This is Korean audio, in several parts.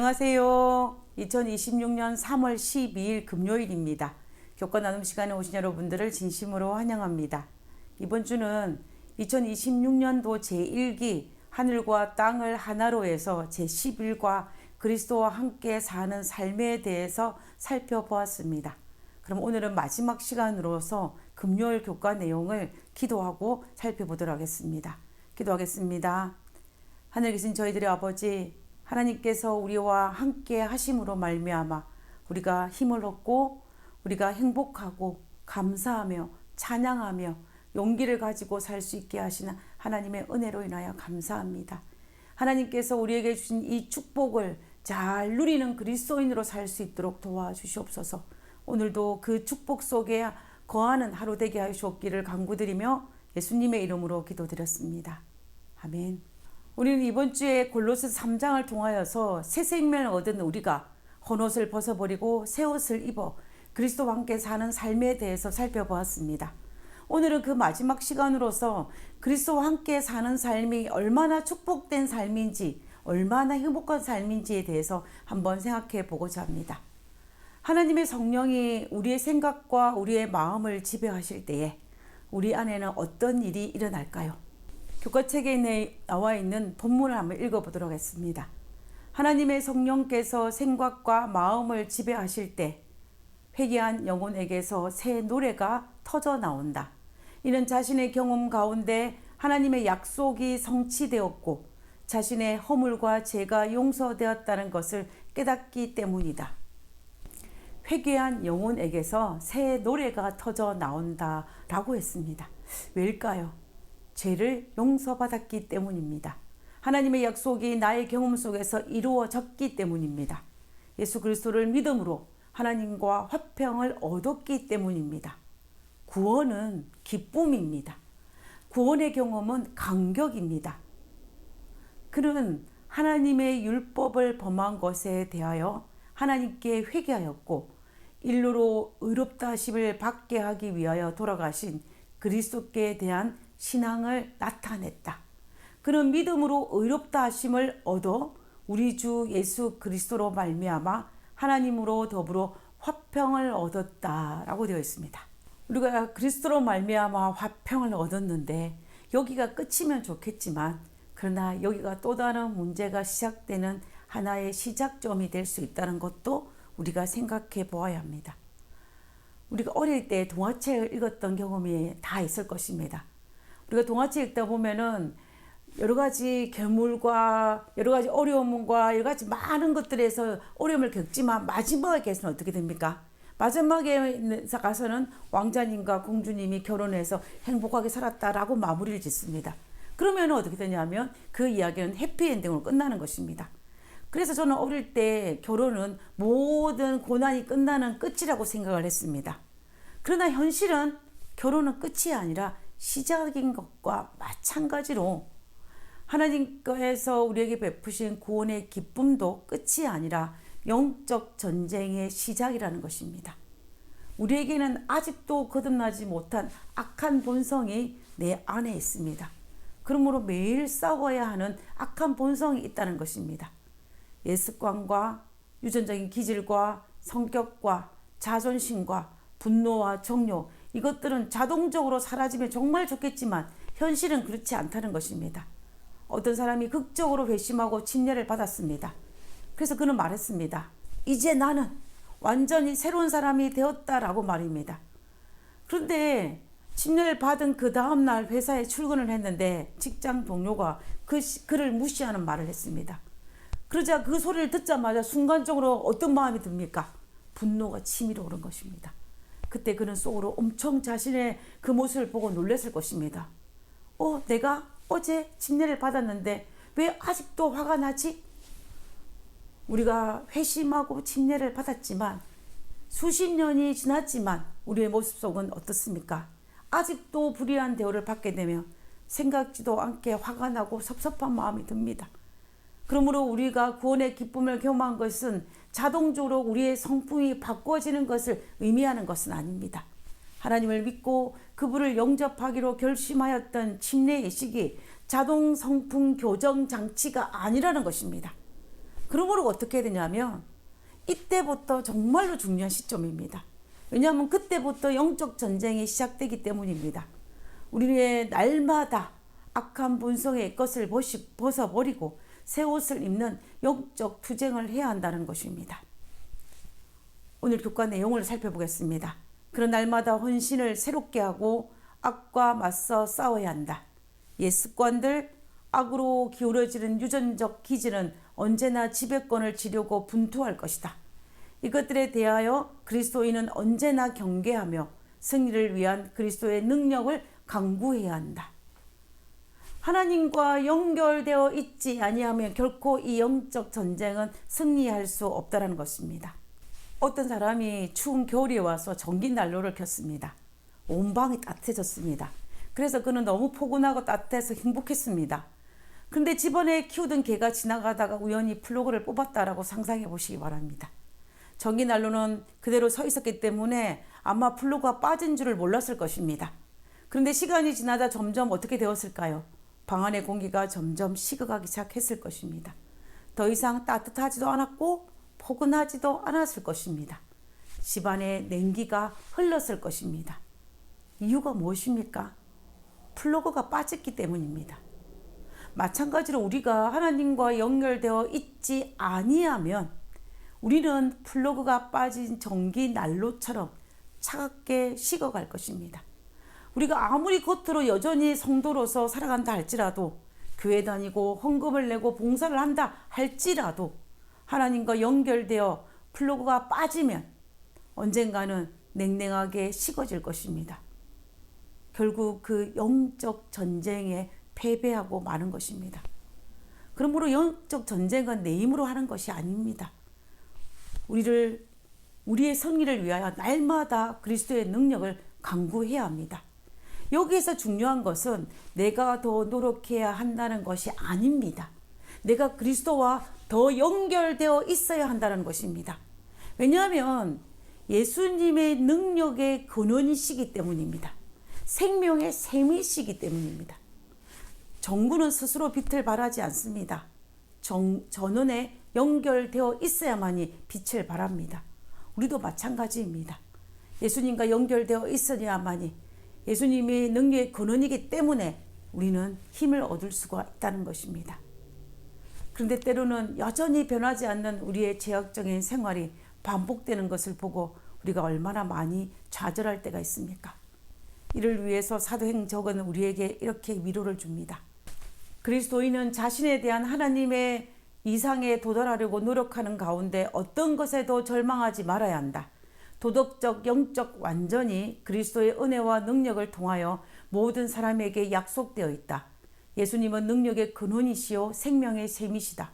안녕하세요. 2026년 3월 12일 금요일입니다. 교과 나눔 시간에 오신 여러분들을 진심으로 환영합니다. 이번 주는 2026년도 제1기 하늘과 땅을 하나로 해서 제11과 그리스도와 함께 사는 삶에 대해서 살펴보았습니다. 그럼 오늘은 마지막 시간으로서 금요일 교과 내용을 기도하고 살펴보도록 하겠습니다. 기도하겠습니다. 하늘 계신 저희들의 아버지, 하나님께서 우리와 함께 하심으로 말미암아 우리가 힘을 얻고 우리가 행복하고 감사하며 찬양하며 용기를 가지고 살 수 있게 하시는 하나님의 은혜로 인하여 감사합니다. 하나님께서 우리에게 주신 이 축복을 잘 누리는 그리스도인으로 살 수 있도록 도와주시옵소서. 오늘도 그 축복 속에 거하는 하루 되게 하시옵기를 간구드리며 예수님의 이름으로 기도드렸습니다. 아멘. 우리는 이번 주에 골로새 3장을 통하여서 새 생명을 얻은 우리가 헌옷을 벗어버리고 새 옷을 입어 그리스도와 함께 사는 삶에 대해서 살펴보았습니다. 오늘은 그 마지막 시간으로서 그리스도와 함께 사는 삶이 얼마나 축복된 삶인지, 얼마나 행복한 삶인지에 대해서 한번 생각해 보고자 합니다. 하나님의 성령이 우리의 생각과 우리의 마음을 지배하실 때에 우리 안에는 어떤 일이 일어날까요? 교과책에 나와 있는 본문을 한번 읽어보도록 하겠습니다. 하나님의 성령께서 생각과 마음을 지배하실 때 회개한 영혼에게서 새 노래가 터져 나온다. 이는 자신의 경험 가운데 하나님의 약속이 성취되었고 자신의 허물과 죄가 용서되었다는 것을 깨닫기 때문이다. 회개한 영혼에게서 새 노래가 터져 나온다 라고 했습니다. 왜일까요? 죄를 용서받았기 때문입니다. 하나님의 약속이 나의 경험 속에서 이루어졌기 때문입니다. 예수 그리스도를 믿음으로 하나님과 화평을 얻었기 때문입니다. 구원은 기쁨입니다. 구원의 경험은 감격입니다. 그는 하나님의 율법을 범한 것에 대하여 하나님께 회개하였고 인류로 의롭다 하심을 받게 하기 위하여 돌아가신 그리스도께 대한 신앙을 나타냈다. 그는 믿음으로 의롭다 하심을 얻어 우리 주 예수 그리스도로 말미암아 하나님으로 더불어 화평을 얻었다라고 되어 있습니다. 우리가 그리스도로 말미암아 화평을 얻었는데 여기가 끝이면 좋겠지만 그러나 여기가 또 다른 문제가 시작되는 하나의 시작점이 될 수 있다는 것도 우리가 생각해 보아야 합니다. 우리가 어릴 때 동화책을 읽었던 경험이 다 있을 것입니다. 우리가 동화책 읽다 보면은 여러 가지 괴물과 여러 가지 어려움과 여러 가지 많은 것들에서 어려움을 겪지만 마지막에서는 어떻게 됩니까? 마지막에 가서는 왕자님과 공주님이 결혼해서 행복하게 살았다라고 마무리를 짓습니다. 그러면 어떻게 되냐면 그 이야기는 해피엔딩으로 끝나는 것입니다. 그래서 저는 어릴 때 결혼은 모든 고난이 끝나는 끝이라고 생각을 했습니다. 그러나 현실은 결혼은 끝이 아니라 시작인 것과 마찬가지로 하나님께서 우리에게 베푸신 구원의 기쁨도 끝이 아니라 영적 전쟁의 시작이라는 것입니다. 우리에게는 아직도 거듭나지 못한 악한 본성이 내 안에 있습니다. 그러므로 매일 싸워야 하는 악한 본성이 있다는 것입니다. 옛 습관과 유전적인 기질과 성격과 자존심과 분노와 정욕, 이것들은 자동적으로 사라지면 정말 좋겠지만 현실은 그렇지 않다는 것입니다. 어떤 사람이 극적으로 회심하고 침례를 받았습니다. 그래서 그는 말했습니다. 이제 나는 완전히 새로운 사람이 되었다라고 말입니다. 그런데 침례를 받은 그 다음날 회사에 출근을 했는데 직장 동료가 그를 무시하는 말을 했습니다. 그러자 그 소리를 듣자마자 순간적으로 어떤 마음이 듭니까? 분노가 치밀어 오른 것입니다. 그때 그는 속으로 엄청 자신의 그 모습을 보고 놀랐을 것입니다. 내가 어제 침례를 받았는데 왜 아직도 화가 나지? 우리가 회심하고 침례를 받았지만 수십 년이 지났지만 우리의 모습 속은 어떻습니까? 아직도 불의한 대우를 받게 되면 생각지도 않게 화가 나고 섭섭한 마음이 듭니다. 그러므로 우리가 구원의 기쁨을 경험한 것은 자동적으로 우리의 성품이 바꿔지는 것을 의미하는 것은 아닙니다. 하나님을 믿고 그분을 영접하기로 결심하였던 침례의 시기 자동 성품 교정 장치가 아니라는 것입니다. 그러므로 어떻게 해야 되냐면 이때부터 정말로 중요한 시점입니다. 왜냐하면 그때부터 영적 전쟁이 시작되기 때문입니다. 우리의 날마다 악한 본성의 것을 벗어버리고 새 옷을 입는 영적 투쟁을 해야 한다는 것입니다. 오늘 교과 내용을 살펴보겠습니다. 그런 날마다 헌신을 새롭게 하고 악과 맞서 싸워야 한다. 옛 습관들, 악으로 기울어지는 유전적 기질은 언제나 지배권을 지려고 분투할 것이다. 이것들에 대하여 그리스도인은 언제나 경계하며 승리를 위한 그리스도의 능력을 강구해야 한다. 하나님과 연결되어 있지 아니하면 결코 이 영적 전쟁은 승리할 수 없다는 것입니다. 어떤 사람이 추운 겨울이 와서 전기 난로를 켰습니다. 온 방이 따뜻해졌습니다. 그래서 그는 너무 포근하고 따뜻해서 행복했습니다. 그런데 집안에 키우던 개가 지나가다가 우연히 플러그를 뽑았다라고 상상해 보시기 바랍니다. 전기 난로는 그대로 서 있었기 때문에 아마 플러그가 빠진 줄을 몰랐을 것입니다. 그런데 시간이 지나다 점점 어떻게 되었을까요? 방 안의 공기가 점점 식어가기 시작했을 것입니다. 더 이상 따뜻하지도 않았고 포근하지도 않았을 것입니다. 집안에 냉기가 흘렀을 것입니다. 이유가 무엇입니까? 플러그가 빠졌기 때문입니다. 마찬가지로 우리가 하나님과 연결되어 있지 아니하면 우리는 플러그가 빠진 전기 난로처럼 차갑게 식어갈 것입니다. 우리가 아무리 겉으로 여전히 성도로서 살아간다 할지라도, 교회 다니고 헌금을 내고 봉사를 한다 할지라도 하나님과 연결되어 플러그가 빠지면 언젠가는 냉랭하게 식어질 것입니다. 결국 그 영적 전쟁에 패배하고 마는 것입니다. 그러므로 영적 전쟁은 내 힘으로 하는 것이 아닙니다. 우리의 승리를 위하여 날마다 그리스도의 능력을 강구해야 합니다. 여기에서 중요한 것은 내가 더 노력해야 한다는 것이 아닙니다. 내가 그리스도와 더 연결되어 있어야 한다는 것입니다. 왜냐하면 예수님의 능력의 근원이시기 때문입니다. 생명의 샘이시기 때문입니다. 정부는 스스로 빛을 발하지 않습니다. 전원에 연결되어 있어야만이 빛을 발합니다. 우리도 마찬가지입니다. 예수님과 연결되어 있어야만이 예수님의 능력의 근원이기 때문에 우리는 힘을 얻을 수가 있다는 것입니다. 그런데 때로는 여전히 변하지 않는 우리의 죄악적인 생활이 반복되는 것을 보고 우리가 얼마나 많이 좌절할 때가 있습니까? 이를 위해서 사도행적은 우리에게 이렇게 위로를 줍니다. 그리스도인은 자신에 대한 하나님의 이상에 도달하려고 노력하는 가운데 어떤 것에도 절망하지 말아야 한다. 도덕적, 영적 완전히 그리스도의 은혜와 능력을 통하여 모든 사람에게 약속되어 있다. 예수님은 능력의 근원이시요 생명의 샘이시다.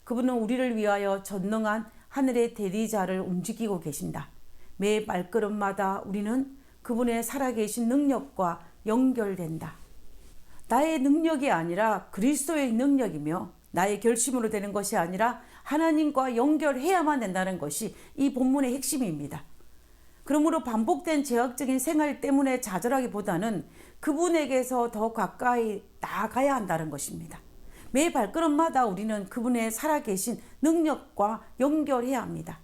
그분은 우리를 위하여 전능한 하늘의 대리자를 움직이고 계신다. 매 발걸음마다 우리는 그분의 살아계신 능력과 연결된다. 나의 능력이 아니라 그리스도의 능력이며 나의 결심으로 되는 것이 아니라 하나님과 연결해야만 된다는 것이 이 본문의 핵심입니다. 그러므로 반복된 죄악적인 생활 때문에 좌절하기보다는 그분에게서 더 가까이 나아가야 한다는 것입니다. 매 발걸음마다 우리는 그분의 살아계신 능력과 연결해야 합니다.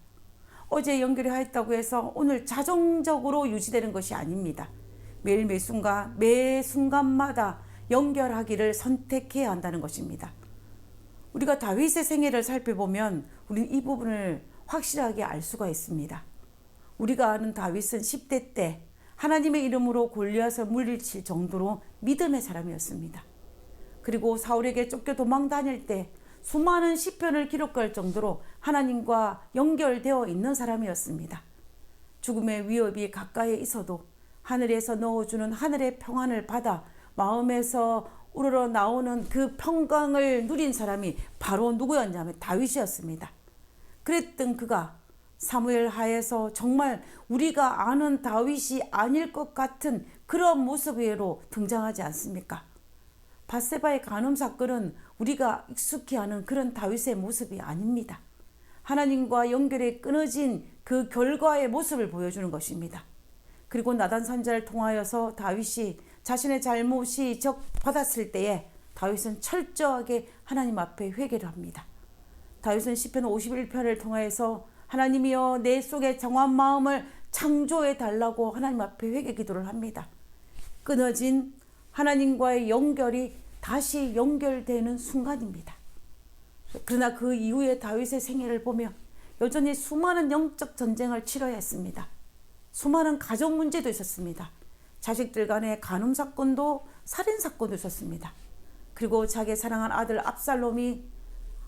어제 연결하였다고 해서 오늘 자동적으로 유지되는 것이 아닙니다. 매일 매 순간마다 연결하기를 선택해야 한다는 것입니다. 우리가 다윗의 생애를 살펴보면 우리는 이 부분을 확실하게 알 수가 있습니다. 우리가 아는 다윗은 10대 때 하나님의 이름으로 골리앗을 물리칠 정도로 믿음의 사람이었습니다. 그리고 사울에게 쫓겨 도망 다닐 때 수많은 시편을 기록할 정도로 하나님과 연결되어 있는 사람이었습니다. 죽음의 위협이 가까이 있어도 하늘에서 넣어주는 하늘의 평안을 받아 마음에서 우러러 나오는 그 평강을 누린 사람이 바로 누구였냐면 다윗이었습니다. 그랬던 그가 사무엘 하에서 정말 우리가 아는 다윗이 아닐 것 같은 그런 모습으로 등장하지 않습니까? 밧세바의 간음 사건은 우리가 익숙히 아는 그런 다윗의 모습이 아닙니다. 하나님과 연결이 끊어진 그 결과의 모습을 보여주는 것입니다. 그리고 나단 선지자를 통하여서 다윗이 자신의 잘못이 적받았을 때에 다윗은 철저하게 하나님 앞에 회개를 합니다. 다윗은 시편 51편을 통하여서 하나님이여 내 속에 정한 마음을 창조해 달라고 하나님 앞에 회개 기도를 합니다. 끊어진 하나님과의 연결이 다시 연결되는 순간입니다. 그러나 그 이후에 다윗의 생애를 보면 여전히 수많은 영적 전쟁을 치러야 했습니다. 수많은 가정 문제도 있었습니다. 자식들 간의 간음 사건도 살인 사건도 있었습니다. 그리고 자기 사랑한 아들 압살롬이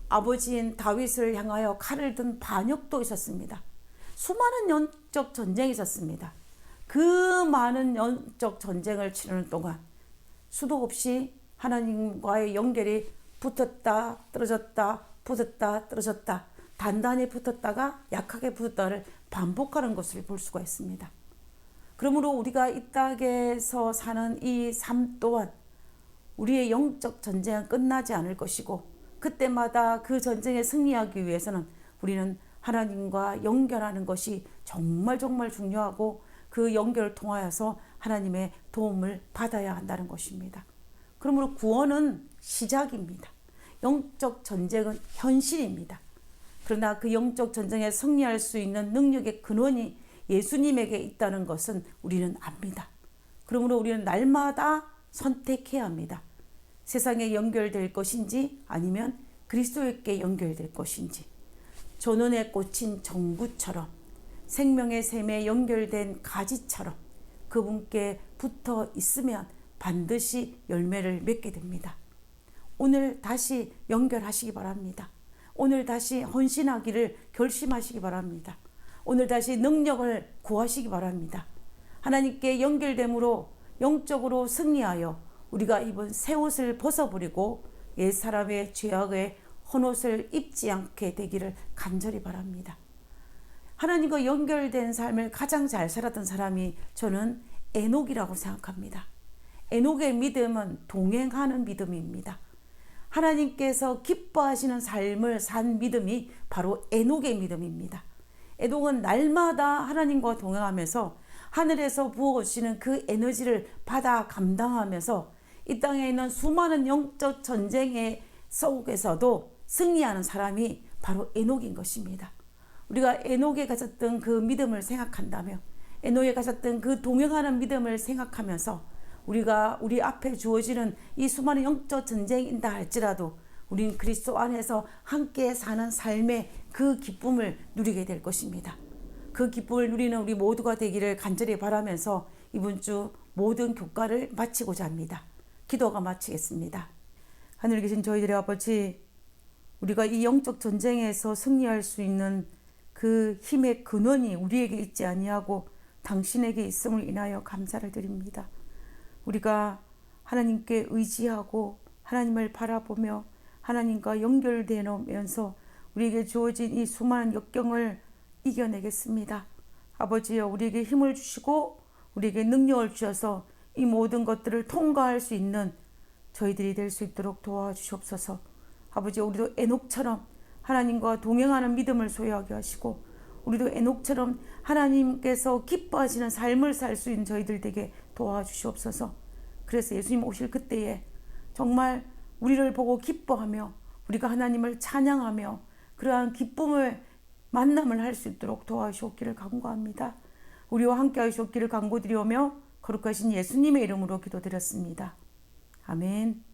아버지인 다윗을 향하여 칼을 든 반역도 있었습니다. 수많은 영적 전쟁이 있었습니다. 그 많은 영적 전쟁을 치르는 동안 수도 없이 하나님과의 연결이 붙었다 떨어졌다 붙었다 떨어졌다 단단히 붙었다가 약하게 붙었다를 반복하는 것을 볼 수가 있습니다. 그러므로 우리가 이 땅에서 사는 이 삶 또한 우리의 영적 전쟁은 끝나지 않을 것이고 그때마다 그 전쟁에 승리하기 위해서는 우리는 하나님과 연결하는 것이 정말 중요하고 그 연결을 통하여서 하나님의 도움을 받아야 한다는 것입니다. 그러므로 구원은 시작입니다. 영적 전쟁은 현실입니다. 그러나 그 영적 전쟁에 승리할 수 있는 능력의 근원이 예수님에게 있다는 것은 우리는 압니다. 그러므로 우리는 날마다 선택해야 합니다. 세상에 연결될 것인지 아니면 그리스도께 연결될 것인지. 전원에 꽂힌 정구처럼 생명의 샘에 연결된 가지처럼 그분께 붙어 있으면 반드시 열매를 맺게 됩니다. 오늘 다시 연결하시기 바랍니다. 오늘 다시 헌신하기를 결심하시기 바랍니다. 오늘 다시 능력을 구하시기 바랍니다. 하나님께 연결됨으로 영적으로 승리하여 우리가 입은 새 옷을 벗어버리고 옛사람의 죄악의 헌옷을 입지 않게 되기를 간절히 바랍니다. 하나님과 연결된 삶을 가장 잘 살았던 사람이 저는 에녹이라고 생각합니다. 에녹의 믿음은 동행하는 믿음입니다. 하나님께서 기뻐하시는 삶을 산 믿음이 바로 에녹의 믿음입니다. 에녹은 날마다 하나님과 동행하면서 하늘에서 부어오시는 그 에너지를 받아 감당하면서 이 땅에 있는 수많은 영적 전쟁의 속에서도 승리하는 사람이 바로 에녹인 것입니다. 우리가 에녹에 가졌던 그 믿음을 생각한다며 에녹에 가졌던 그 동행하는 믿음을 생각하면서 우리가 우리 앞에 주어지는 이 수많은 영적 전쟁이다 할지라도 우리는 그리스도 안에서 함께 사는 삶의 그 기쁨을 누리게 될 것입니다. 그 기쁨을 누리는 우리 모두가 되기를 간절히 바라면서 이번 주 모든 교과를 마치고자 합니다. 기도가 마치겠습니다. 하늘에 계신 저희들의 아버지, 우리가 이 영적 전쟁에서 승리할 수 있는 그 힘의 근원이 우리에게 있지 아니하고 당신에게 있음을 인하여 감사를 드립니다. 우리가 하나님께 의지하고 하나님을 바라보며 하나님과 연결되면서 우리에게 주어진 이 수많은 역경을 이겨내겠습니다. 아버지여, 우리에게 힘을 주시고 우리에게 능력을 주셔서 이 모든 것들을 통과할 수 있는 저희들이 될 수 있도록 도와주시옵소서. 아버지, 우리도 에녹처럼 하나님과 동행하는 믿음을 소유하게 하시고 우리도 에녹처럼 하나님께서 기뻐하시는 삶을 살 수 있는 저희들 되게 도와주시옵소서. 그래서 예수님 오실 그때에 정말 우리를 보고 기뻐하며 우리가 하나님을 찬양하며 그러한 기쁨을 만남을 할 수 있도록 도와주시옵기를 간구합니다. 우리와 함께 하시옵기를 간구드리오며 거룩하신 예수님의 이름으로 기도드렸습니다. 아멘.